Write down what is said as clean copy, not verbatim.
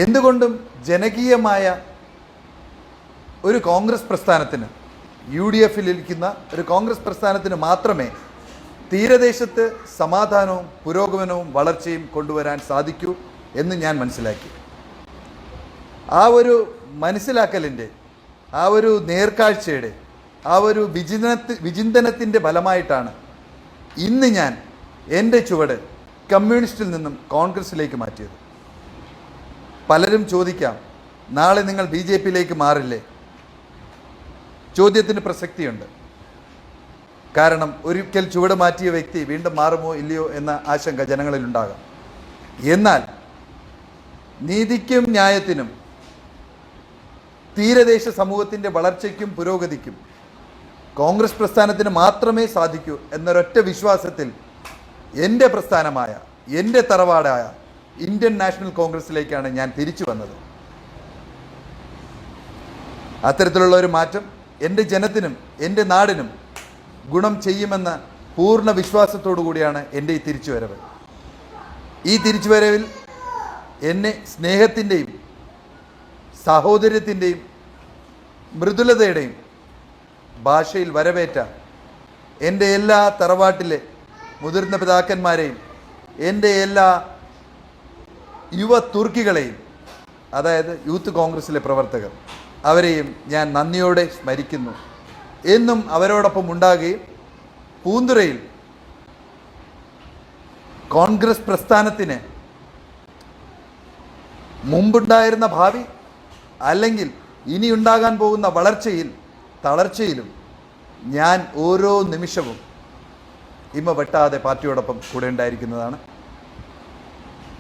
എന്തുകൊണ്ടും ജനകീയമായ ഒരു കോൺഗ്രസ് പ്രസ്ഥാനത്തിന്, UDF-ലിരിക്കുന്ന ഒരു കോൺഗ്രസ് പ്രസ്ഥാനത്തിന് മാത്രമേ തീരദേശത്ത് സമാധാനവും പുരോഗമനവും വളർച്ചയും കൊണ്ടുവരാൻ സാധിക്കൂ എന്ന് ഞാൻ മനസ്സിലാക്കി. ആ ഒരു മനസ്സിലാക്കലിൻ്റെ, ആ ഒരു നേർക്കാഴ്ചയുടെ, ആ ഒരു വിചിന്തനത്തിൻ്റെ ഫലമായിട്ടാണ് ഇന്ന് ഞാൻ എൻ്റെ ചുവട് കമ്മ്യൂണിസ്റ്റിൽ നിന്നും കോൺഗ്രസ്സിലേക്ക് മാറ്റിയത്. പലരും ചോദിക്കാം, നാളെ നിങ്ങൾ BJP-യിലേക്ക് മാറില്ലേ? ചോദ്യത്തിന് പ്രസക്തിയുണ്ട്. കാരണം ഒരിക്കൽ ചുവട് മാറ്റിയ വ്യക്തി വീണ്ടും മാറുമോ ഇല്ലയോ എന്ന ആശങ്ക ജനങ്ങളിലുണ്ടാകാം. എന്നാൽ നീതിക്കും ന്യായത്തിനും തീരദേശ സമൂഹത്തിൻ്റെ വളർച്ചയ്ക്കും പുരോഗതിക്കും കോൺഗ്രസ് പ്രസ്ഥാനത്തിന് മാത്രമേ സാധിക്കൂ എന്നൊരൊറ്റ വിശ്വാസത്തിൽ എൻ്റെ പ്രസ്ഥാനമായ, എൻ്റെ തറവാടായ ഇന്ത്യൻ നാഷണൽ കോൺഗ്രസ്സിലേക്കാണ് ഞാൻ തിരിച്ചു വന്നത്. അത്തരത്തിലുള്ള ഒരു മാറ്റം എൻ്റെ ജനത്തിനും എൻ്റെ നാടിനും ഗുണം ചെയ്യുമെന്ന പൂർണ്ണ വിശ്വാസത്തോടു കൂടിയാണ് എൻ്റെ ഈ തിരിച്ചുവരവ്. ഈ തിരിച്ചുവരവിൽ എന്നെ സ്നേഹത്തിൻ്റെയും സാഹോദര്യത്തിൻ്റെയും മൃദുലതയുടെയും ഭാഷയിൽ വരവേറ്റ എൻ്റെ എല്ലാ തറവാട്ടിലെ മുതിർന്ന പിതാക്കന്മാരെയും എൻ്റെ എല്ലാ യുവ തുർക്കികളെയും, അതായത് യൂത്ത് കോൺഗ്രസ്സിലെ പ്രവർത്തകർ, അവരെയും ഞാൻ നന്ദിയോടെ സ്മരിക്കുന്നു. എന്നും അവരോടൊപ്പം ഉണ്ടാകുകയും പൂന്തുറയിൽ കോൺഗ്രസ് പ്രസ്ഥാനത്തിന് മുമ്പുണ്ടായിരുന്ന ഭാവി അല്ലെങ്കിൽ ഇനി ഉണ്ടാകാൻ പോകുന്ന വളർച്ചയിൽ തളർച്ചയിലും ഞാൻ ഓരോ നിമിഷവും ഇമ വെട്ടാതെ പാർട്ടിയോടൊപ്പം കൂടെ ഉണ്ടായിരിക്കുന്നതാണ്.